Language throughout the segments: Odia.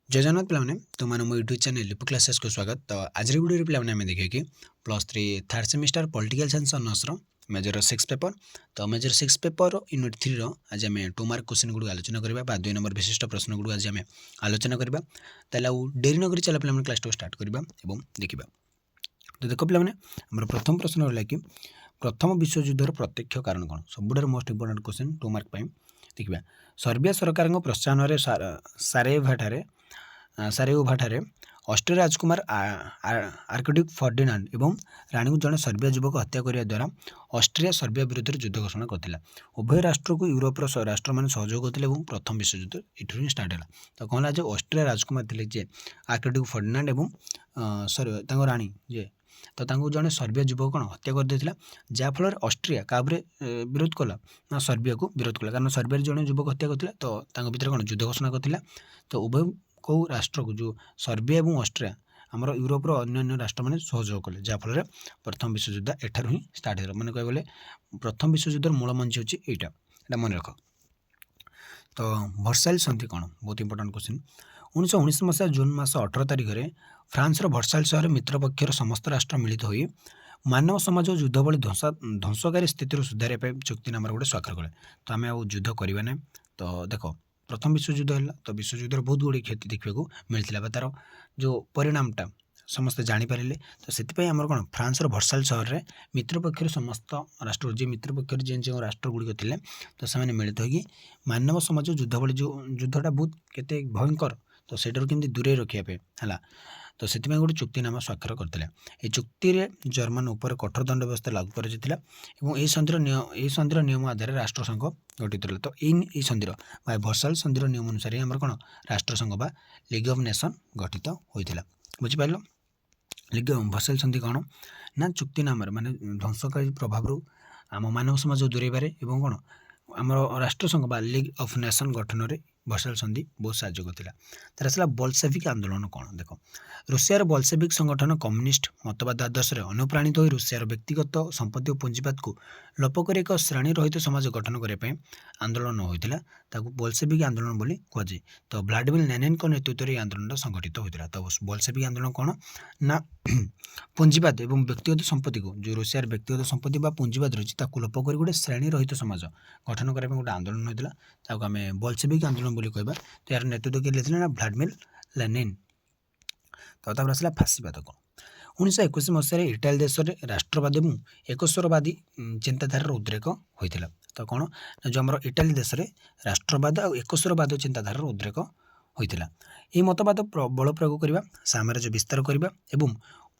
जय जगन्नाथ पिलाने तुम मो यूट्यूब चैनल लिपु क्लासेस को स्वागत। तो आज वीडियो पिलाने आम देखिए कि +3 third semester political science honours major 6 paper. तो मेजर 6 पेपर यूनिट 3 आज आम 2 मार्क क्वेश्चन गुड़ आलोचना करवा 2 नंबर विशिष्ट प्रश्न गुड़ आज आम आलोचना करवा। डेरी नक चला पे क्लास को स्टार्ट करवा और देखा। तो देख पे प्रथम प्रश्न रहा कि प्रथम विश्वयुद्धर प्रत्यक्ष कारण कौन। सबुठ मोस्ट इंपोर्टेंट क्वेश्चन 2 मार्क देखा। सर्बिया सरकार प्रोत्साहन सारेओभाठारे ऑस्ट्रिया राजकुमार आर्कड्यूक फर्डिनांड एवं रानी को जड़े सर्बिया युवक हत्या करने द्वारा ऑस्ट्रिया सर्बिया विरुद्ध युद्ध घोषणा करता। उभय राष्ट्र को यूरोपर राष्ट्र मैंने सहयोग करते प्रथम विश्वयुद्ध ये स्टार्ट है। तो कौन जो ऑस्ट्रिया राजकुमार थे जे आर्कड्यूक फर्डिनांड एवं रानी जे तो जड़े सर्बिया युवक कौन हत्या कर देता जहाँफल ऑस्ट्रिया क्या विरोध कला ना सर्बिया को विरोध कला कारण सर्बिया जड़े युवक हत्या करता तो भर कौन युद्ध घोषणा करता। तो उभय कौ राष्ट्र को जो सर्बिया और ऑस्ट्रिया आमर यूरोपर अन्य राष्ट्र मैंने सहयोग कले जहाँफल प्रथम विश्वयुद्ध एठार ही स्टार्ट है। मैंने कहले प्रथम विश्वयुद्धर मूल मंच होची एटा मन रख। तो वर्साइल संधि कौन बहुत इंपोर्टेंट क्वेश्चन। 1919 मसीहा जून मास 18 तारिख में फ्रांस वर्साइल सहर मित्र पक्षर समस्त राष्ट्र मिलित हो मानव समाज और युद्ध भली ध्वंसकारी स्थिति सुधारे चुक्तिनामा गोटे स्वाक्षर कले। तो आम युद्ध करवा ना। तो देख प्रथम विश्वयुद्ध है तो विश्वयुद्धर बहुत गुड़ी क्षति देखा मिलता तार जो परिणामटा समस्ते जानीपारे। तो से आम कौन फ्रांस वर्साइल सहर में मित्र पक्षर समस्त राष्ट्र जी मित्र पक्षर जो राष्ट्र गुड़िक थे तो से मिलित हो मानव समाज युद्ध भली जो युद्धटा बहुत केते भयंकर तो सेटार केमती दूरे रखापे है। तो से गोटे चुक्तिनामा स्वाक्षर करते। ये चुक्ति जर्मन उपर कठोर दंड व्यवस्था लागू कर संधिर नियम आधार राष्ट्रसंघ गठित रहा। तो यही संधिर वर्साइल संधिर नियम अनुसार आम कौन राष्ट्रसंघ बा लीग ऑफ नेशन गठित होता। बुझिपार लीग वर्साइल संधि कौन ना चुक्तिनामा माने ध्वंसकारी प्रभाव आम मानव समाज दूरेबारे एवं कौन आम राष्ट्रसंघ बा लीग ऑफ नेशन गठन में वर्साइल संधि बहुत साहय करता। तर आसला बलसेविक आंदोलन कौन देख। रूसियार बलसेविक संगठन कम्युनिस्ट मतवाद आदर्श अनुप्राणित हो रूसियार व्यक्तिगत संपत्ति और पुंजीवाद को लोप कर एक श्रेणी रहित समाज गठन करने आंदोलन होता बलसेविक आंदोलन बोली कहुए। तो व्लादिमिर लेनिन नेतृत्व में आंदोलन संगठित होता। तो बलसेविक आंदोलन कौन ना पुंजीवाद एवं व्यक्तिगत संपत्ति को जो रूसियार व्यक्तिगत संपत्ति बा पुंजीवाद रही लोप कर गोटे श्रेणी रहित समाज गठन करने गोटे आंदोलन होता आम बलसेविक आंदोलन बोली कहबा। तो यार नेतृत्व किए थे ना व्लादिमिर लेनिन। तो आसला फासीवाद कौन 1921 मसीह इटाली देश में राष्ट्रवादी और एकस्वरवादी चिंताधार उद्रेक होता। तो कौन जो आम इटाली देश में राष्ट्रवाद और एकस्वरवाद चिंताधार उद्रेक होता। यह मतवाद बल प्रयोग करने साम्राज्य विस्तार करने और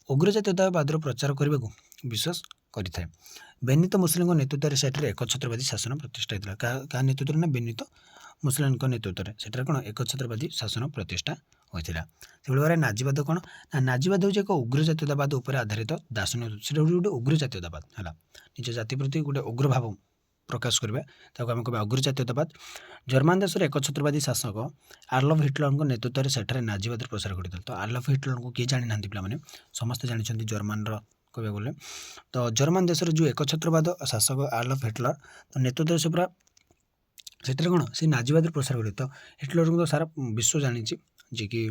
उग्रजातीयतावाद प्रचार करने को विश्वास करें। बेनितो मुसोलिनी नेतृत्व में सेठारे एकछत्रवादी शासन प्रतिष्ठा होता। क्या नेतृत्व ना बेनितो मुसोलिनी नेतृत्व में सेठारे कौन एकछत्रवादी शासन प्रतिष्ठा होता। से भाई नाजीवाद कौन ना नाजीवाद हूँ एक उग्रजातीयतावाद उपर आधारित दार्शनिक से गोटे उग्रजातीयतावाद है निज जाति प्रति गोटे उग्र भाव प्रकाश करवा आम कह उग्रजातीयतावाद। जर्मान देश एकछत्रवादी शासक आडल्फ हिटलर नेतृत्व में सेठारे नाजीवाद प्रसार करता। तो आडल्फ हिटलर को किए जानी ना पे समस्ते जानते जर्मान कह गले। तो जर्मान देश जो एकछत्रवाद शासक आडल्फ हिटलर तो नेतृत्व से पूरा से कौन से नाजीवाद प्रसार कर। तो हिटलर को तो सारा विश्व जानी जी कि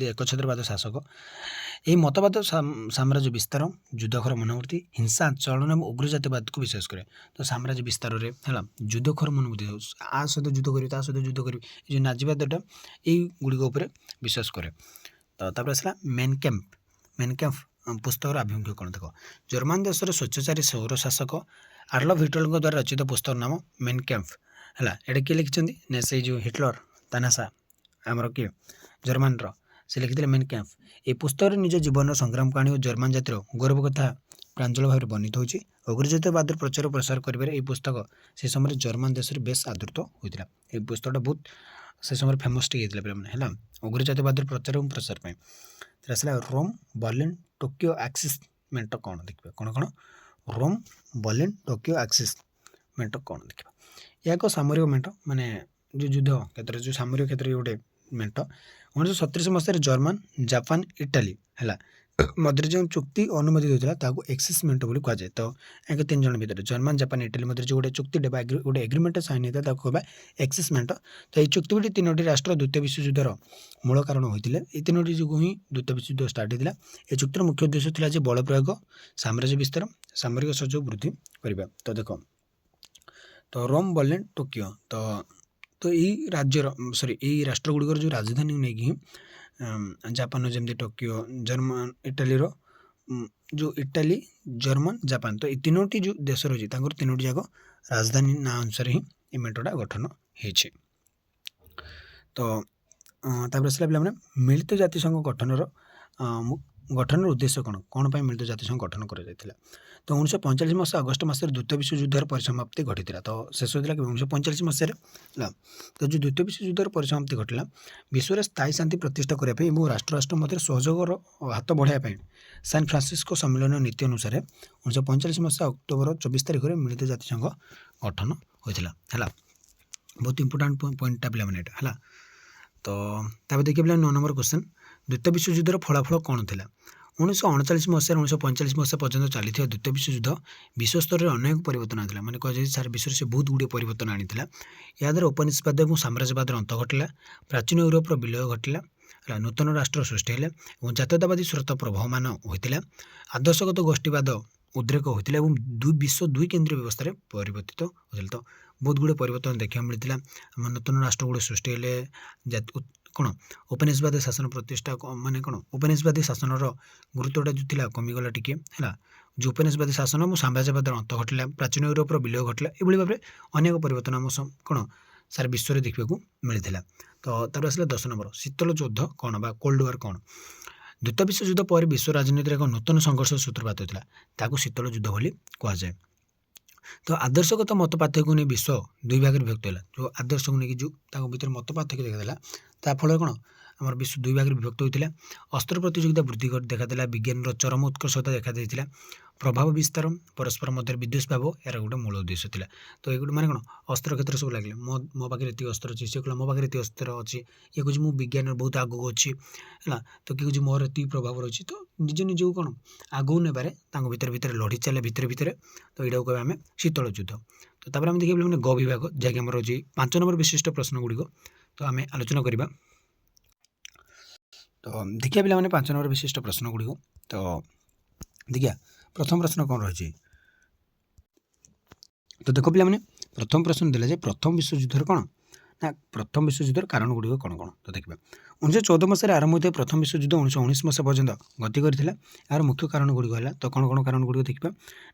एकछत्रवाद शासक यही मतवाद साम्राज्य विस्तार युद्धखोर मनोवृत्ति हिंसा चलन और उग्रजातीयवाद को विशेष करे। तो साम्राज्य विस्तार में है युद्धखोर मनोवृत्ति आ सहित युद्ध करी युद्ध करी जो नाजीवादटा यही गुड़िक विश्वास करे। तो आसला मेनकैम्प पुस्तक आभिमुख्य कौन देख। जर्मान देश स्वच्छचारी सौर शासक आडल्फ हिटलर द्वारा रचित पुस्तक नाम मेनकैम्प है। ये किए लिखिं ने से जो हिटलर तानासा आमर किए जर्मान से लिखिते मेनकैम्प। ये पुस्तक निज जीवन संग्राम कहानी और जर्मान जातिर गौरव कथा प्रांजल भाव बर्णित होती। उग्रजातीयवाद प्रचार प्रसार कर पुस्तक से समय जर्मान देश में बेस आदृत होता। ये पुस्तकटा बहुत से समय फेमस टे है उग्रजातीयवाद प्रचार और प्रसार पर। आसला रोम बर्लिन टोकियो एक्सिस मेंट कौन देखा कौन कौन रोम बर्लिन टोकियो एक्सिस मेंट कौन देखा। यह एक सामरिक मेंट माने जो युद्ध क्षेत्र जो सामरिक क्षेत्र गोटे मेंट 1937 मसीह जर्मान जापान इटाली है ମଧ୍ୟରେ ଯେଉଁ ଚୁକ୍ତି ଅନୁମୋଦିତ ହୋଇଥିଲା ତାହାକୁ ଏକ୍ସିସମେଣ୍ଟ ବୋଲି କୁହାଯାଏ। ତ ୟାଙ୍କ 3 ଜଣ ଭିତରେ ଜର୍ମାନ, ଜାପାନ, ଇଟାଲୀ ମଧ୍ୟରେ ଯେଉଁ ଗୋଟେ ଚୁକ୍ତିଟେ ବା ଗୋଟେ ଏଗ୍ରିମେଣ୍ଟ ସାଇନ୍ ହେଇଥିଲା ତାକୁ କହିବା ଏକ୍ସିସମେଣ୍ଟ। ତ ଏହି ଚୁକ୍ତିଟି 3ଟି ରାଷ୍ଟ୍ର ଦ୍ୱିତୀୟ ବିଶ୍ୱଯୁଦ୍ଧର ମୂଳ କାରଣ ହୋଇଥିଲେ। ଏହି 3ଟି ଯୋଗୁଁ ହିଁ ଦ୍ୱିତୀୟ ବିଶ୍ୱଯୁଦ୍ଧ ଷ୍ଟାର୍ଟ ହେଇଥିଲା। ଏହି ଚୁକ୍ତିର ମୁଖ୍ୟ ଉଦ୍ଦେଶ୍ୟ ଥିଲା ଯେ ବଳ ପ୍ରୟୋଗ, ସାମ୍ରାଜ୍ୟ ବିସ୍ତାର, ସାମରିକ ସହଯୋଗ ବୃଦ୍ଧି କରିବା। ତ ଦେଖ, ତ ରୋମ୍, ବର୍ଲିନ, ଟୋକିଓ, ତ ଏଇ ରାଜ୍ୟର ଏଇ ରାଷ୍ଟ୍ରଗୁଡ଼ିକର ଯେଉଁ ରାଜଧାନୀକୁ ନେଇକି ଜାପାନର ଯେମିତି ଟୋକିଓ, ଜର୍ମାନ, ଇଟାଲୀର ଯେଉଁ ଇଟାଲୀ, ଜର୍ମାନ, ଜାପାନ, ତ ଏଇ 3ଟି ଯେଉଁ ଦେଶ ରହିଛି ତାଙ୍କର 3ଟି ଯାକ ରାଜଧାନୀ ନାଁ ଅନୁସାରେ ହିଁ ଏ ମେଣ୍ଟଟା ଗଠନ ହେଇଛି। ତ ତାପରେ ଆସିଲା ପିଲାମାନେ ମିଳିତ ଜାତିସଂଘ ଗଠନର ଉଦ୍ଦେଶ୍ୟ କ'ଣ ପାଇଁ ମିଳିତ ଜାତିସଂଘ ଗଠନ କରାଯାଇଥିଲା? ତ 1945 ମସିହା ଅଗଷ୍ଟ ମାସରେ ଦ୍ୱିତୀୟ ବିଶ୍ୱଯୁଦ୍ଧର ପରିସମାପ୍ତି ଘଟିଥିଲା। ତ ଶେଷ ହୋଇଥିଲା 1945 ମସିହାରେ ହେଲା। ତ ଯେଉଁ ଦ୍ୱିତୀୟ ବିଶ୍ୱଯୁଦ୍ଧର ପରିସମାପ୍ତି ଘଟିଲା, ବିଶ୍ୱରେ ସ୍ଥାୟୀ ଶାନ୍ତି ପ୍ରତିଷ୍ଠା କରିବା ପାଇଁ ଏବଂ ରାଷ୍ଟ୍ର ମଧ୍ୟରେ ସହଯୋଗର ହାତ ବଢ଼ାଇବା ପାଇଁ ସାନ୍ ଫ୍ରାନ୍ସିସ୍କୋ ସମ୍ମିଳନୀର ନୀତି ଅନୁସାରେ 1945 ମସିହା ଅକ୍ଟୋବର 24 ତାରିଖରେ ମିଳିତ ଜାତିସଂଘ ଗଠନ ହୋଇଥିଲା ହେଲା। ବହୁତ ଇମ୍ପୋର୍ଟାଣ୍ଟ ପଏଣ୍ଟଟା ପିଲାମାନେ ଏଇଟା ହେଲା। ତ ତାପରେ ଦେଖିବା ପିଲା 9 ନମ୍ବର କ୍ୱେଶ୍ଚନ୍, ଦ୍ୱିତୀୟ ବିଶ୍ୱଯୁଦ୍ଧର ଫଳାଫଳ କ'ଣ ଥିଲା? 1939 ମସିହାରୁ 1945 ମସିହା ପର୍ଯ୍ୟନ୍ତ ଚାଲିଥିବା ଦ୍ୱିତୀୟ ବିଶ୍ୱଯୁଦ୍ଧ ବିଶ୍ୱସ୍ତରରେ ଅନେକ ପରିବର୍ତ୍ତନ ଆଣିଥିଲା। ମାନେ କୁହାଯାଏ ସାରା ବିଶ୍ୱରେ ସେ ବହୁତ ଗୁଡ଼ିଏ ପରିବର୍ତ୍ତନ ଆଣିଥିଲା। ଏହାଦ୍ୱାରା ଉପନିବେଶବାଦ ଏବଂ ସାମ୍ରାଜ୍ୟବାଦର ଅନ୍ତ ଘଟିଲା, ପ୍ରାଚୀନ ୟୁରୋପର ବିଲୟ ଘଟିଲା ହେଲା, ନୂତନ ରାଷ୍ଟ୍ର ସୃଷ୍ଟି ହେଲେ ଏବଂ ଜାତୀୟତାବାଦୀ ସ୍ରୋତ ପ୍ରବାହମାନ ହୋଇଥିଲା, ଆଦର୍ଶଗତ ଗୋଷ୍ଠୀବାଦ ଉଦ୍ରେକ ହୋଇଥିଲା ଏବଂ ବିଶ୍ୱ ଦୁଇ କେନ୍ଦ୍ରୀୟ ବ୍ୟବସ୍ଥାରେ ପରିବର୍ତ୍ତିତ ହୋଇଥିଲା। ତ ବହୁତ ଗୁଡ଼ିଏ ପରିବର୍ତ୍ତନ ଦେଖିବାକୁ ମିଳିଥିଲା। ଆମ ନୂତନ ରାଷ୍ଟ୍ର ଗୁଡ଼ିଏ ସୃଷ୍ଟି ହେଲେ, କ'ଣ ଉପନିବେଶବାଦୀ ଶାସନ ପ୍ରତିଷ୍ଠା, ମାନେ କ'ଣ ଉପନିବେଶବାଦୀ ଶାସନର ଗୁରୁତ୍ୱଟା ଯେଉଁ ଥିଲା କମିଗଲା ଟିକେ ହେଲା। ଯେଉଁ ଉପନିବେଶବାଦୀ ଶାସନ ଏବଂ ସାମ୍ରାଜ୍ୟବାଦର ଅନ୍ତ ଘଟିଲା, ପ୍ରାଚୀନ ୟୁରୋପର ବିଲୟ ଘଟିଲା, ଏଭଳି ଭାବରେ ଅନେକ ପରିବର୍ତ୍ତନ ଆମ କ'ଣ ସାରା ବିଶ୍ୱରେ ଦେଖିବାକୁ ମିଳିଥିଲା। ତ ତାପରେ ଆସିଲା 10 ନମ୍ବର, ଶୀତଳ ଯୁଦ୍ଧ କ'ଣ ବା କୋଲ୍ଡ ୱାର୍ କ'ଣ? ଦ୍ୱିତୀୟ ବିଶ୍ୱଯୁଦ୍ଧ ପରେ ବିଶ୍ୱ ରାଜନୀତିରେ ଏକ ନୂତନ ସଂଘର୍ଷ ସୂତ୍ରପାତ ହୋଇଥିଲା, ତାକୁ ଶୀତଳ ଯୁଦ୍ଧ ବୋଲି କୁହାଯାଏ। ତ ଆଦର୍ଶଗତ ମତ ପାର୍ଥକ୍ୟକୁ ନେଇ ବିଶ୍ୱ ଦୁଇ ଭାଗରେ ବିଭକ୍ତ ହେଲା। ଯେଉଁ ଆଦର୍ଶକୁ ନେଇକି ଯେଉଁ ତାଙ୍କ ଭିତରେ ମତ ପାର୍ଥକ୍ୟ ଦେଖାଦେଲା, ତା ଫଳରେ କ'ଣ ଆମର ବିଶ୍ୱ ଦୁଇ ଭାଗରେ ବିଭକ୍ତ ହୋଇଥିଲା। ଅସ୍ତ୍ର ପ୍ରତିଯୋଗିତା ବୃଦ୍ଧି ଦେଖାଦେଲା, ବିଜ୍ଞାନର ଚରମ ଉତ୍କର୍ଷତା ଦେଖାଦେଇଥିଲା, ପ୍ରଭାବ ବିସ୍ତାର, ପରସ୍ପର ମଧ୍ୟରେ ବିଦ୍ୱେଷ ଭାବ ଏହାର ଗୋଟେ ମୂଳ ଉଦ୍ଦେଶ୍ୟ ଥିଲା। ତ ଏଗୁলো ମାନେ କ'ଣ ଅସ୍ତ୍ର କ୍ଷେତ୍ରରେ ସବୁ ଲାଗିଲା, ମୋ ପାଖରେ ଏତିକି ଅସ୍ତ୍ର ଅଛି, ସେ କହିଲା ମୋ ପାଖରେ ଏତିକି ଅସ୍ତ୍ର ଅଛି, ଇଏ କହୁଛି ମୁଁ ବିଜ୍ଞାନରେ ବହୁତ ଆଗକୁ ଅଛି ହେଲା, ତ କିଏ କହୁଛି ମୋର ଏତିକି ପ୍ରଭାବ ରହିଛି। ତ ନିଜ ନିଜକୁ କ'ଣ ଆଗକୁ ନେବାରେ ତାଙ୍କ ଭିତରେ ଲଢ଼ି ଚାଲେ ଭିତରେ। ତ ଏଇଟାକୁ କହିବା ଆମେ ଶୀତଳ ଯୁଦ୍ଧ। ତ ତାପରେ ଆମେ ଦେଖିବା ମାନେ ଗ ବିଭାଗ, ଯାହାକି ଆମର ହେଉଛି 5 ନମ୍ବର ବିଶିଷ୍ଟ ପ୍ରଶ୍ନ ଗୁଡ଼ିକ ତ ଆମେ ଆଲୋଚନା କରିବା। ତ ଦେଖିବା ପିଲାମାନେ 5 ନମ୍ବର ବିଶିଷ୍ଟ ପ୍ରଶ୍ନ ଗୁଡ଼ିକ। ତ ଦେଖିବା ପ୍ରଥମ ପ୍ରଶ୍ନ କ'ଣ ରହିଛି। ତ ଦେଖ ପିଲାମାନେ ପ୍ରଥମ ପ୍ରଶ୍ନ ଦେଲା ଯେ ପ୍ରଥମ ବିଶ୍ୱଯୁଦ୍ଧର କ'ଣ ନା ପ୍ରଥମ ବିଶ୍ୱଯୁଦ୍ଧର କାରଣ ଗୁଡ଼ିକ କ'ଣ? ତ ଦେଖିବା 1914 ମସିହାରେ ଆରମ୍ଭ ହୋଇଥିବା ପ୍ରଥମ ବିଶ୍ୱଯୁଦ୍ଧ 1919 ମସିହା ପର୍ଯ୍ୟନ୍ତ ଗତି କରିଥିଲା। ଏହାର ମୁଖ୍ୟ କାରଣ ଗୁଡ଼ିକ ହେଲା, ତ କ'ଣ କାରଣ ଗୁଡ଼ିକ ଦେଖିବା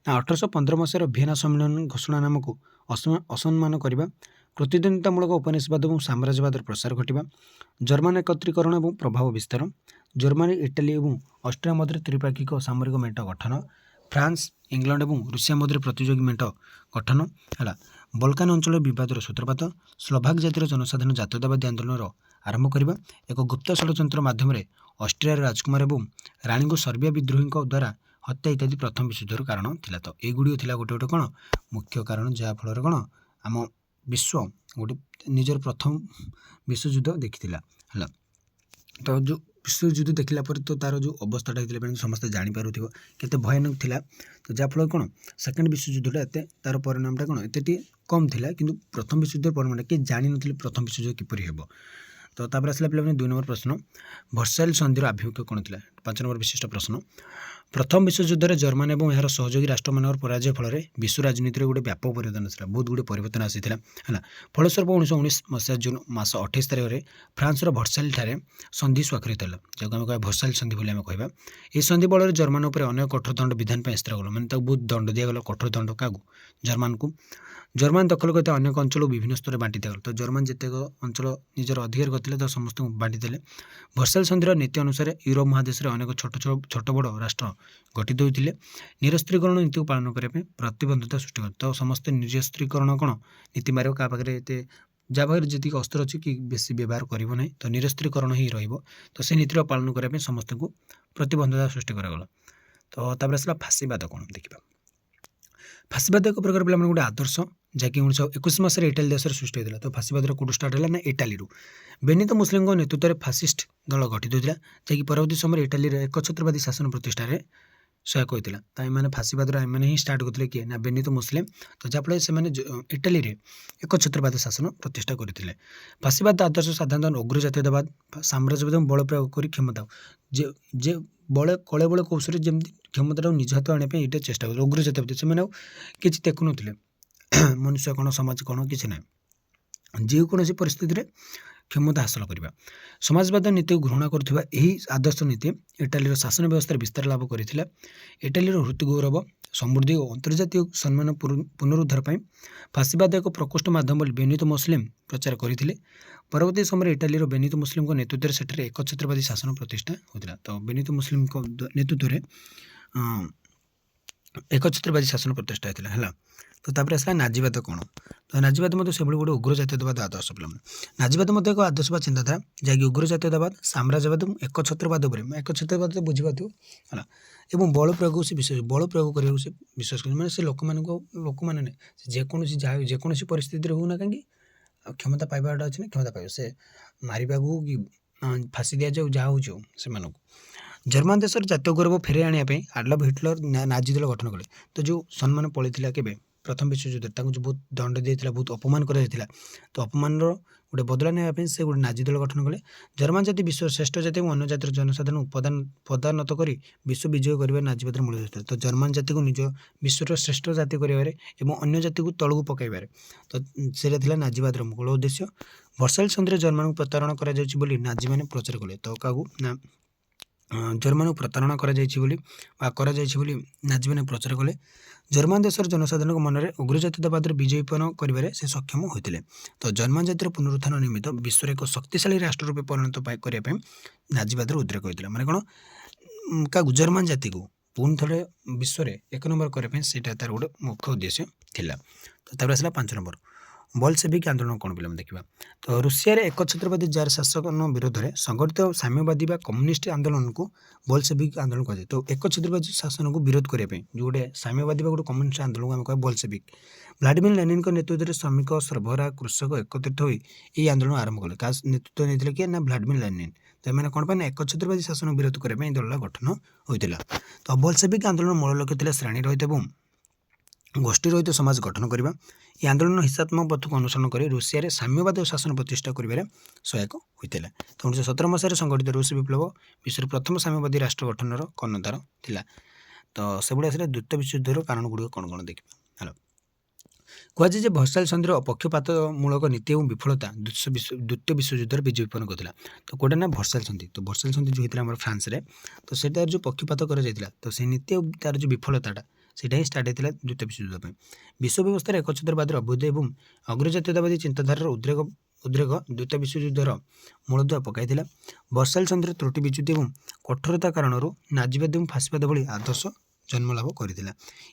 ନା 1815 ମସିହାର ଭିଏନା ସମ୍ମିଳନୀ ଘୋଷଣାନାମାକୁ ଅସମ୍ମାନ କରିବା, ପ୍ରତିଦ୍ୱନ୍ଦିତାମୂଳକ ଉପନିବେଶବାଦ ଏବଂ ସାମ୍ରାଜ୍ୟବାଦର ପ୍ରସାର ଘଟିବା, ଜର୍ମାନ ଏକତ୍ରୀକରଣ ଏବଂ ପ୍ରଭାବ ବିସ୍ତାର, ଜର୍ମାନୀ, ଇଟାଲୀ ଏବଂ ଅଷ୍ଟ୍ରିଆ ମଧ୍ୟରେ ତ୍ରିପାକ୍ଷିକ ସାମରିକ ମେଣ୍ଟ ଗଠନ, ଫ୍ରାନ୍ସ, ଇଂଲଣ୍ଡ ଏବଂ ରୁଷିଆ ମଧ୍ୟରେ ପ୍ରତିଯୋଗୀ ମେଣ୍ଟ ଗଠନ ହେଲା, ବଲକାନ ଅଞ୍ଚଳରେ ବିବାଦର ସୂତ୍ରପାତ, ସ୍ଲୋଭାକ୍ ଜାତିର ଜନସାଧାରଣ ଜାତୀୟତାବାଦୀ ଆନ୍ଦୋଳନର ଆରମ୍ଭ କରିବା, ଏକ ଗୁପ୍ତ ଷଡ଼ଯନ୍ତ୍ର ମାଧ୍ୟମରେ ଅଷ୍ଟ୍ରିଆର ରାଜକୁମାର ଏବଂ ରାଣୀଙ୍କୁ ସର୍ବିଆ ବିଦ୍ରୋହୀଙ୍କ ଦ୍ୱାରା ହତ୍ୟା ଇତ୍ୟାଦି ପ୍ରଥମ ବିଶ୍ୱଯୁଦ୍ଧର କାରଣ ଥିଲା। ତ ଏଗୁଡ଼ିକ ଥିଲା ଗୋଟେ କ'ଣ ମୁଖ୍ୟ କାରଣ, ଯାହାଫଳରେ କ'ଣ ଆମ ବିଶ୍ୱ ଗୋଟେ ନିଜର ପ୍ରଥମ ବିଶ୍ୱଯୁଦ୍ଧ ଦେଖିଥିଲା ହେଲା। ତ ଯେଉଁ ବିଶ୍ୱଯୁଦ୍ଧ ଦେଖିଲା ପରେ ତ ତାର ଯେଉଁ ଅବସ୍ଥାଟା ହେଇଥିଲା ସମସ୍ତେ ଜାଣିପାରୁଥିବ କେତେ ଭୟାନକ ଥିଲା। ତ ଯାହାଫଳରେ କ'ଣ ସେକେଣ୍ଡ ବିଶ୍ୱଯୁଦ୍ଧଟା ଏତେ ତାର ପରିଣାମଟା କ'ଣ ଏତେ ଟିକେ କମ୍ ଥିଲା, କିନ୍ତୁ ପ୍ରଥମ ବିଶ୍ୱଯୁଦ୍ଧର ପରିଣାମଟା କିଏ ଜାଣିନଥିଲେ ପ୍ରଥମ ବିଶ୍ୱଯୁଦ୍ଧ କିପରି ହେବ। ତ ତାପରେ ଆସିଲା ପିଲାମାନେ 2 ନମ୍ବର ପ୍ରଶ୍ନ, ଭର୍ସାଇଲ୍ ସନ୍ଧିର ଆଭିମୁଖ୍ୟ କ'ଣ ଥିଲା? 5 ନମ୍ବର ବିଶିଷ୍ଟ ପ୍ରଶ୍ନ, ପ୍ରଥମ ବିଶ୍ୱଯୁଦ୍ଧରେ ଜର୍ମାନ ଏବଂ ଏହାର ସହଯୋଗୀ ରାଷ୍ଟ୍ରମାନଙ୍କର ପରାଜୟ ଫଳରେ ବିଶ୍ୱ ରାଜନୀତିରେ ଗୋଟେ ବ୍ୟାପକ ପରିବର୍ତ୍ତନ ଆସିଥିଲା, ବହୁତ ଗୁଡ଼ିଏ ପରିବର୍ତ୍ତନ ଆସିଥିଲା ହେଲା। ଫଳସ୍ୱରୂପ 1919 ମସିହା ଜୁନ୍ ମାସ 28 ତାରିଖରେ ଫ୍ରାନ୍ସର ଭର୍ସାଇଲ୍ ଠାରେ ସନ୍ଧି ସ୍ୱାକ୍ଷରିତ ହେଲା, ଯାହାକୁ ଆମେ କହିବା ଭର୍ସାଇଲ୍ ସନ୍ଧି ବୋଲି ଆମେ କହିବା। ଏହି ସନ୍ଧି ବଳରେ ଜର୍ମାନ ଉପରେ ଅନେକ କଠୋର ଦଣ୍ଡ ବିଧାନ ପାଇଁ ସ୍ଥିର କଲା, ମାନେ ତାକୁ ବହୁତ ଦଣ୍ଡ ଦିଆଗଲା, କଠୋର ଦଣ୍ଡ କାହାକୁ? ଜର୍ମାନକୁ। ଜର୍ମାନ ଦଖଲ କରିଥିବା ଅନେକ ଅଞ୍ଚଳକୁ ବିଭିନ୍ନ ସ୍ତରରେ ବାଣ୍ଟି ଦିଆଗଲା। ତ ଜର୍ମାନ ଯେତେକ ଅଞ୍ଚଳ ନିଜର ଅଧିକାର କରିଥିଲେ ତ ସମସ୍ତଙ୍କୁ ବାଣ୍ଟି ଦେଲେ। ଭର୍ସାଇଲ୍ ସନ୍ଧିର ନୀତି ଅନୁସାରେ ୟୁରୋପ ମହାଦେଶରେ ଅନେକ ଛୋଟ ବଡ଼ ରାଷ୍ଟ୍ର ଗଠିତ ହୋଇଥିଲେ। ନିରସ୍ତ୍ରୀକରଣ ନୀତିକୁ ପାଳନ କରିବା ପାଇଁ ପ୍ରତିବନ୍ଧକତା ସୃଷ୍ଟି କଲେ। ତ ସମସ୍ତେ ନିରସ୍ତ୍ରୀକରଣ କ'ଣ ନୀତି ମାରିବ, କାହା ପାଖରେ ଏତେ ଯାହା ପାଖରେ ଯେତିକି ଅସ୍ତ୍ର ଅଛି କି ବେଶୀ ବ୍ୟବହାର କରିବ ନାହିଁ, ତ ନିରସ୍ତ୍ରୀକରଣ ହିଁ ରହିବ। ତ ସେ ନୀତିର ପାଳନ କରିବା ପାଇଁ ସମସ୍ତଙ୍କୁ ପ୍ରତିବନ୍ଧକତା ସୃଷ୍ଟି କରାଗଲା। ତ ତାପରେ ଆସିଲା ଫାଶୀବାଦ କ'ଣ ଦେଖିବା। ଫାସିବାଦ ଏକ ପ୍ରକାର ପିଲାମାନେ ଗୋଟେ ଆଦର୍ଶ ଯାହାକି 1921 ମସିହାରେ ଇଟାଲୀ ଦେଶରେ ସୃଷ୍ଟି ହୋଇଥିଲା। ତ ଫାସିବାଦର କୋଉଠୁ ଷ୍ଟାର୍ଟ ହେଲା ନା ଇଟାଲୀରୁ। ବେନିତୋ ମୁସୋଲିନିଙ୍କ ନେତୃତ୍ୱରେ ଫାସିଷ୍ଟ ଦଳ ଗଠିତ ହୋଇଥିଲା ଯାହାକି ପରବର୍ତ୍ତୀ ସମୟରେ ଇଟାଲୀରେ ଏକଛତ୍ରବାଦୀ ଶାସନ ପ୍ରତିଷ୍ଠାରେ ସହାୟକ ହୋଇଥିଲା। ତ ଏମାନେ ଫାସିବାଦର ଏମାନେ ହିଁ ଷ୍ଟାର୍ଟ କରିଥିଲେ କିଏ ନା ବେନିତୋ ମୁସୋଲିନି। ତ ଯାହାଫଳରେ ସେମାନେ ଇଟାଲୀରେ ଏକଛତ୍ରବାଦୀ ଶାସନ ପ୍ରତିଷ୍ଠା କରିଥିଲେ। ଫାସିବାଦ ଆଦର୍ଶ ସାଧାରଣତଃ ଉଗ୍ର ଜାତୀୟତାବାଦ ସାମ୍ରାଜ୍ୟବାଦ ବଳ ପ୍ରୟୋଗ କରି କ୍ଷମତା ଯେ କଳେ ବଳେ କୌଶଳରେ ଯେମିତି କ୍ଷମତାଟାକୁ ନିଜ ହାତ ଆଣିବା ପାଇଁ ଏଇଟା ଚେଷ୍ଟା କରୁଥିଲେ। ଉଗ୍ର ଜାତୀୟବାଦ ସେମାନେ ଆଉ କିଛି ଦେଖୁନଥିଲେ ମନୁଷ୍ୟ କ'ଣ ସମାଜ କ'ଣ କିଛି ନାହିଁ, ଯେକୌଣସି ପରିସ୍ଥିତିରେ କ୍ଷମତା ହାସଲ କରିବା। ସମାଜବାଦ ନୀତିକୁ ଘୃଣା କରୁଥିବା ଏହି ଆଦର୍ଶ ନୀତି ଇଟାଲୀର ଶାସନ ବ୍ୟବସ୍ଥାରେ ବିସ୍ତାର ଲାଭ କରିଥିଲା। ଇଟାଲୀର ହୃତ ଗୌରବ ସମୃଦ୍ଧି ଓ ଅନ୍ତର୍ଜାତୀୟ ସମ୍ମାନ ପୁନରୁଦ୍ଧାର ପାଇଁ ଫାସିବାଦ ଏକ ପ୍ରକୋଷ୍ଠ ମାଧ୍ୟମ ବୋଲି ବେନିତୋ ମୁସୋଲିନି ପ୍ରଚାର କରିଥିଲେ। ପରବର୍ତ୍ତୀ ସମୟରେ ଇଟାଲୀର ବେନିତୋ ମୁସୋଲିନିଙ୍କ ନେତୃତ୍ୱରେ ସେଠାରେ ଏକଛତ୍ରବାଦୀ ଶାସନ ପ୍ରତିଷ୍ଠା ହୋଇଥିଲା। ତ ବେନିତୋ ମୁସୋଲିନିଙ୍କ ନେତୃତ୍ୱରେ ଏକଛତ୍ରବାଦୀ ଶାସନ ପ୍ରତିଷ୍ଠା ହୋଇଥିଲା ହେଲା। ତ ତାପରେ ଆସିଲା ନାଜିବାଦ କ'ଣ? ତ ନାଜିବାଦ ମଧ୍ୟ ସେଭଳି ଗୋଟେ ଉଗ୍ର ଜାତୀୟତାବାଦ ଆଦର୍ଶ ପିଲାମାନେ। ନାଜିବାଦ ମଧ୍ୟ ଏକ ଆଦର୍ଶ ବା ଚିନ୍ତାଧାରା ଯାହାକି ଉଗ୍ର ଜାତୀୟତାବାଦ ସାମ୍ରାଜ୍ୟବାଦ ଏବଂ ଏକଛତ୍ରବାଦ ଉପରେ ଏକଛତ୍ରବାଦ ତ ବୁଝିପାରୁଥିବ ହେଲା, ଏବଂ ବଳ ପ୍ରୟୋଗକୁ ସେ ବଳ ପ୍ରୟୋଗ କରିବାକୁ ସେ ବିଶ୍ୱାସ କରନ୍ତି। ମାନେ ସେ ଲୋକମାନେ ନାହିଁ, ଯେକୌଣସି ପରିସ୍ଥିତିରେ ହେଉ ନା କାହିଁକି କ୍ଷମତା ପାଇବାଟା ଅଛି ନା କ୍ଷମତା ପାଇବ, ସେ ମାରିବାକୁ କି ଫାଶୀ ଦିଆଯାଉ ଯାହା ହେଉଛି ଆଉ ସେମାନଙ୍କୁ। ଜର୍ମାନ ଦେଶର ଜାତୀୟ ଗୌରବ ଫେରାଇ ଆଣିବା ପାଇଁ ଆଡଲଫ ହିଟଲର ନାଜି ଦଳ ଗଠନ କଲେ। ତ ଯେଉଁ ସମ୍ମାନ ପଳେଇଥିଲା କେବେ ପ୍ରଥମ ବିଶ୍ୱଯୁଦ୍ଧରେ ତାଙ୍କୁ ଯେଉଁ ବହୁତ ଦଣ୍ଡ ଦେଇଥିଲା, ବହୁତ ଅପମାନ କରାଯାଇଥିଲା, ତ ଅପମାନର ଗୋଟେ ବଦଳା ନେବା ପାଇଁ ସେ ଗୋଟେ ନାଜି ଦଳ ଗଠନ କଲେ। ଜର୍ମାନ ଜାତି ବିଶ୍ୱର ଶ୍ରେଷ୍ଠ ଜାତି ଏବଂ ଅନ୍ୟ ଜାତିର ଜନସାଧାରଣ ପଦାନତ କରି ବିଶ୍ୱ ବିଜୟ କରିବା ନାଜିବାଦର ମୂଳ ଥିଲା। ତ ଜର୍ମାନ ଜାତିକୁ ନିଜ ବିଶ୍ୱର ଶ୍ରେଷ୍ଠ ଜାତି କରିବାରେ ଏବଂ ଅନ୍ୟ ଜାତିକୁ ତଳକୁ ପକାଇବାରେ, ତ ସେଇଟା ଥିଲା ନାଜିବାଦର ମୂଳ ଉଦ୍ଦେଶ୍ୟ। ଭର୍ସାଇଲ୍ ସନ୍ଧିରେ ଜର୍ମାନକୁ ପ୍ରତାରଣା କରାଯାଉଛି ବୋଲି ନାଜିମାନେ ପ୍ରଚାର କଲେ। ତ କାହାକୁ ନା ଜର୍ମାନକୁ ପ୍ରତାରଣା କରାଯାଇଛି ବୋଲି ନାଜିମାନେ ପ୍ରଚାର କଲେ। ଜର୍ମାନ ଦେଶର ଜନସାଧାରଣଙ୍କ ମନରେ ଉଗ୍ରଜାତୀୟତାବାଦର ବିଜୟୀପନ କରିବାରେ ସେ ସକ୍ଷମ ହୋଇଥିଲେ। ତ ଜର୍ମାନ ଜାତିର ପୁନରୁତ୍ଥାନ ନିମିତ୍ତ ବିଶ୍ୱର ଏକ ଶକ୍ତିଶାଳୀ ରାଷ୍ଟ୍ର ରୂପେ ପରିଣତ କରିବା ପାଇଁ ନାଜିବାଦର ଉଦ୍ରେକ ହୋଇଥିଲା। ମାନେ କ'ଣ କାହାକୁ ଜର୍ମାନ ଜାତିକୁ ପୁଣି ଥରେ ବିଶ୍ୱରେ ଏକ ନମ୍ବର କରିବା ପାଇଁ ସେଇଟା ତାର ଗୋଟେ ମୁଖ୍ୟ ଉଦ୍ଦେଶ୍ୟ ଥିଲା। ତ ତାପରେ ଆସିଲା 5 ନମ୍ବର ବଲସେଭିକ୍ ଆନ୍ଦୋଳନ କ'ଣ ପିଲାମାନେ ଦେଖିବା। ତ ରୁଷିଆରେ ଏକଛତ୍ରବାଦୀ ଜାର୍ ଶାସନ ବିରୋଧରେ ସଂଗଠିତ ସାମ୍ୟବାଦୀ ବା କମ୍ୟୁନିଷ୍ଟ ଆନ୍ଦୋଳନକୁ ବଲସେଭିକ୍ ଆନ୍ଦୋଳନ କୁହାଯାଏ। ତ ଏକଛତ୍ରବାଦୀ ଶାସନକୁ ବିରୋଧ କରିବା ପାଇଁ ଯେଉଁ ଗୋଟେ ସାମ୍ୟବାଦୀ ବା ଗୋଟେ କମ୍ୟୁନିଷ୍ଟ ଆନ୍ଦୋଳନକୁ ଆମେ କହିବା ବଲସେଭିକ୍। ଭ୍ଲାଦିମିର ଲେନିନଙ୍କ ନେତୃତ୍ୱରେ ଶ୍ରମିକ ସର୍ବରା କୃଷକ ଏକତ୍ରିତ ହୋଇ ଏହି ଆନ୍ଦୋଳନ ଆରମ୍ଭ କଲେ। କାହା ନେତୃତ୍ୱ ନେଇଥିଲେ କିଏ ନା ଭ୍ଲାଦିମିର ଲେନିନ। ତ ଏମାନେ କ'ଣ ପାଇଁ ନା ଏକଛତ୍ରବାଦୀ ଶାସନ ବିରୋଧ କରିବା ପାଇଁ ଦଳଟା ଗଠନ ହୋଇଥିଲା। ତ ବଲସେଭିକ୍ ଆନ୍ଦୋଳନର ମୂଳ ଲକ୍ଷ୍ୟ ଥିଲା ଶ୍ରେଣୀ ରହିତ ଏବଂ ଗୋଷ୍ଠୀ ରହିତ ସମାଜ ଗଠନ କରିବା। ଏହି ଆନ୍ଦୋଳନ ହିଂସାତ୍ମକ ପଥକୁ ଅନୁସରଣ କରି ରୁଷିଆରେ ସାମ୍ୟବାଦ ଶାସନ ପ୍ରତିଷ୍ଠା କରିବାରେ ସହାୟକ ହୋଇଥିଲା। ତ 1917 ମସିହାରେ ସଂଗଠିତ ରୁଷ ବିପ୍ଳବ ବିଶ୍ୱର ପ୍ରଥମ ସାମ୍ୟବାଦୀ ରାଷ୍ଟ୍ର ଗଠନର କର୍ଣ୍ଣଧାର ଥିଲା। ତ ସେଭଳି ଆସିଲେ ଦ୍ୱିତୀୟ ବିଶ୍ୱଯୁଦ୍ଧର କାରଣ ଗୁଡ଼ିକ କ'ଣ କ'ଣ ଦେଖିବା। ହ୍ୟାଲୋ, କୁହାଯାଏ ଯେ ଭର୍ସାଇଲ୍ ସନ୍ଧିର ପକ୍ଷପାତମୂଳକ ନୀତି ଏବଂ ବିଫଳତା ଦ୍ୱିତୀୟ ବିଶ୍ୱଯୁଦ୍ଧର ବିଜୟୀପନ କରିଥିଲା। ତ କେଉଁଟା ନା ଭର୍ସାଇଲ୍ ସନ୍ଧି। ତ ଭର୍ସାଇଲ୍ ସନ୍ଧି ଯେଉଁ ହେଇଥିଲା ଆମର ଫ୍ରାନ୍ସରେ, ତ ସେଇଟାର ଯେଉଁ ପକ୍ଷପାତ କରାଯାଇଥିଲା, ତ ସେଇ ନୀତି ଆଉ ତାର ଯେଉଁ ବିଫଳତାଟା ସେଇଟା ହିଁ ଷ୍ଟାର୍ଟ ହେଇଥିଲା ଦ୍ୱିତୀୟ ବିଶ୍ୱଯୁଦ୍ଧ ପାଇଁ। ବିଶ୍ୱ ବ୍ୟବସ୍ଥାରେ ଏକଛତ୍ରବାଦର ଅଭ୍ୟୁଦୟ ଏବଂ ଅଗ୍ରଜାତୀୟତାବାଦୀ ଚିନ୍ତାଧାରାର ଉଦ୍ରେକ ଦ୍ୱିତୀୟ ବିଶ୍ୱଯୁଦ୍ଧର ମୂଳଦୁଆ ପକାଇଥିଲା। ଭର୍ସାଇଲ୍ ସନ୍ଧିର ତ୍ରୁଟି ବିଚ୍ୟୁତି ଏବଂ କଠୋରତା କାରଣରୁ ନାଜିବାଦ ଏବଂ ଫାସିବାଦ ଭଳି ଆଦର୍ଶ ଜନ୍ମଲାଭ କରିଥିଲା।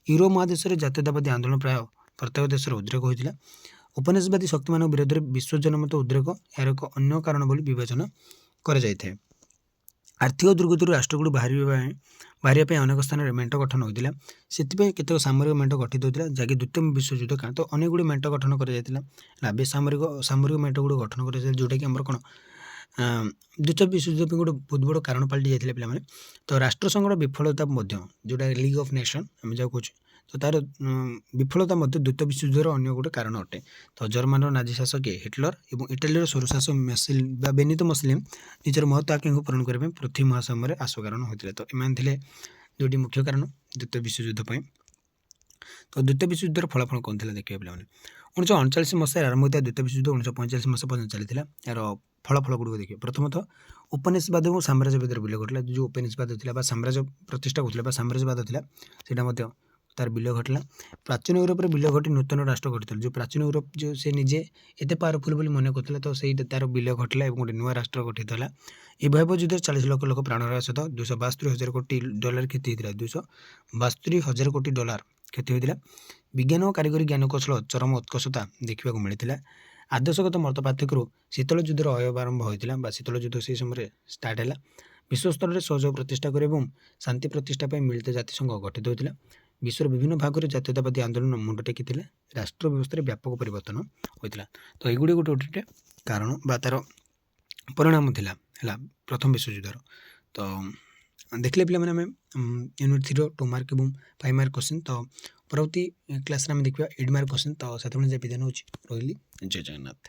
ୟୁରୋପ ମହାଦେଶରେ ଜାତୀୟତାବାଦୀ ଆନ୍ଦୋଳନ ପ୍ରାୟ ପ୍ରତ୍ୟେକ ଦେଶରେ ଉଦ୍ରେକ ହୋଇଥିଲା। ଉପନିବେଶବାଦୀ ଶକ୍ତିମାନଙ୍କ ବିରୋଧରେ ବିଶ୍ୱ ଜନମତ ଉଦ୍ରେକ ଏହାର ଏକ ଅନ୍ୟ କାରଣ ବୋଲି ବିବେଚନା କରାଯାଇଥାଏ। ଆର୍ଥିକ ଦୁର୍ଗତିରୁ ରାଷ୍ଟ୍ରଗୁଡ଼ିକୁ ବାହାରିବା ପାଇଁ ଅନେକ ସ୍ଥାନରେ ମେଣ୍ଟ ଗଠନ ହୋଇଥିଲା। ସେଥିପାଇଁ କେତେକ ସାମରିକ ମେଣ୍ଟ ଗଠିତ ହୋଇଥିଲା, ଯାହାକି ଦ୍ୱିତୀୟ ବିଶ୍ୱଯୁଦ୍ଧ କାରଣ ତ ଅନେକ ଗୁଡ଼ିଏ ମେଣ୍ଟ ଗଠନ କରାଯାଇଥିଲା। ସାମରିକ ମେଣ୍ଟ ଗୁଡ଼ିକ ଗଠନ କରାଯାଇଥିଲା, ଯେଉଁଟାକି ଆମର କ'ଣ ଦ୍ୱିତୀୟ ବିଶ୍ୱଯୁଦ୍ଧ ପାଇଁ ଗୋଟେ ବହୁତ ବଡ଼ କାରଣ ପାଲଟି ଯାଇଥିଲେ ପିଲାମାନେ। ତ ରାଷ୍ଟ୍ରସଂଘର ବିଫଳତା ମଧ୍ୟ ଯେଉଁଟା ଲିଗ୍ ଅଫ୍ ନେସନ୍ ଆମେ ଯାହା କହୁଛୁ, ତ ତାର ବିଫଳତା ମଧ୍ୟ ଦ୍ୱିତୀୟ ବିଶ୍ୱଯୁଦ୍ଧର ଅନ୍ୟ ଗୋଟେ କାରଣ ଅଟେ। ତ ଜର୍ମାନର ନାଜି ଶାସକ ହିଟଲର ଏବଂ ଇଟାଲୀର ସ୍ୱୈରଶାସକ ବେନିତୋ ମୁସୋଲିନି ନିଜର ମହତ ଆକାଂକ୍ଷାକୁ ପୂରଣ କରିବା ପାଇଁ ପୃଥ୍ୱୀ ମହାସମୟରେ ଆଶ୍ଵକାରଣ ହୋଇଥିଲେ। ତ ଏମାନେ ଥିଲେ ଦୁଇଟି ମୁଖ୍ୟ କାରଣ ଦ୍ୱିତୀୟ ବିଶ୍ୱଯୁଦ୍ଧ ପାଇଁ। ତ ଦ୍ୱିତୀୟ ବିଶ୍ୱଯୁଦ୍ଧର ଫଳାଫଳ କ'ଣ ଥିଲା ଦେଖିବା ପିଲାମାନେ। 1939 ମସିହାରେ ଆରମ୍ଭ ହୋଇଥିବା ଦ୍ୱିତୀୟ ବିଶ୍ୱଯୁଦ୍ଧ 1945 ମସିହା ପର୍ଯ୍ୟନ୍ତ ଚାଲିଥିଲା। ଏହାର ଫଳାଫଳ ଗୁଡ଼ିକ ଦେଖିବା। ପ୍ରଥମତଃ ଉପନିବେଶବାଦ ଏବଂ ସାମ୍ରାଜ୍ୟବାଦର ବିଲୟ ଘଟିଲା। ଯେଉଁ ଉପନିବେଶବାଦ ଥିଲା ବା ସାମ୍ରାଜ୍ୟ ପ୍ରତିଷ୍ଠା କରୁଥିଲା ବା ସାମ୍ରାଜ୍ୟବାଦ ଥିଲା, ସେଇଟା ମଧ୍ୟ ତାର ବିଲୟ ଘଟିଲା। ପ୍ରାଚୀନ ୟୁରୋପରେ ବିଲୟ ଘଟି ନୂତନ ରାଷ୍ଟ୍ର ଘଟିଥିଲା। ଯେଉଁ ପ୍ରାଚୀନ ୟୁରୋପ ଯେଉଁ ସେ ନିଜେ ଏତେ ପାୱାରଫୁଲ୍ ବୋଲି ମନେ କରୁଥିଲା, ତ ସେଇଟା ତାର ବିଲୟ ଘଟିଲା ଏବଂ ଗୋଟେ ନୂଆ ରାଷ୍ଟ୍ର ଗଠିତ ହେଲା। ଏହି ଭୟାବହ ଯୁଦ୍ଧରେ 40 ଲକ୍ଷ ଲୋକ ପ୍ରାଣ ହରାଇବା ସହିତ 272,000 କୋଟି ଡଲାର କ୍ଷତି ହୋଇଥିଲା। 272,000 କୋଟି ଡଲାର କ୍ଷତି ହୋଇଥିଲା। ବିଜ୍ଞାନ ଓ କାରିଗରୀ ଜ୍ଞାନକୌଶଳ ଚରମ ଉତ୍କର୍ଷତା ଦେଖିବାକୁ ମିଳିଥିଲା। ଆଦର୍ଶଗତ ମତ ପାର୍ଥକ୍ୟରୁ ଶୀତଳ ଯୁଦ୍ଧର ଆରମ୍ଭ ହୋଇଥିଲା ବା ଶୀତଳ ଯୁଦ୍ଧ ସେହି ସମୟରେ ଷ୍ଟାର୍ଟ ହେଲା। ବିଶ୍ୱସ୍ତରରେ ସହଯୋଗ ପ୍ରତିଷ୍ଠା କରିବା ଏବଂ ଶାନ୍ତି ପ୍ରତିଷ୍ଠା ପାଇଁ ମିଳିତ ଜାତିସଂଘ ଗଠିତ ହୋଇଥିଲା। ବିଶ୍ୱର ବିଭିନ୍ନ ଭାଗରେ ଜାତୀୟତାବାଦୀ ଆନ୍ଦୋଳନ ମୁଣ୍ଡ ଟେକିଥିଲେ, ରାଷ୍ଟ୍ର ବ୍ୟବସ୍ଥାରେ ବ୍ୟାପକ ପରିବର୍ତ୍ତନ ହୋଇଥିଲା। ତ ଏଇଗୁଡ଼ିକ ଗୋଟେ ଗୋଟେ କାରଣ ବା ତା'ର ପରିଣାମ ଥିଲା ହେଲା ପ୍ରଥମ ବିଶ୍ୱଯୁଦ୍ଧର। ତ ଦେଖିଲେ ପିଲାମାନେ ଆମେ ୟୁନିଟ୍ 3ର 2 ମାର୍କ ଏବଂ 5 ମାର୍କ କ୍ୱେଶ୍ଚିନ୍। ତ ପରବର୍ତ୍ତୀ କ୍ଲାସ୍ରେ ଆମେ ଦେଖିବା 8 ମାର୍କ କ୍ୱେଶ୍ଚିନ୍। ତ ସେତେବେଳେ ଯାଏ ବିଦାୟ ନେଉଛି, ରହିଲି, ଜୟ ଜଗନ୍ନାଥ।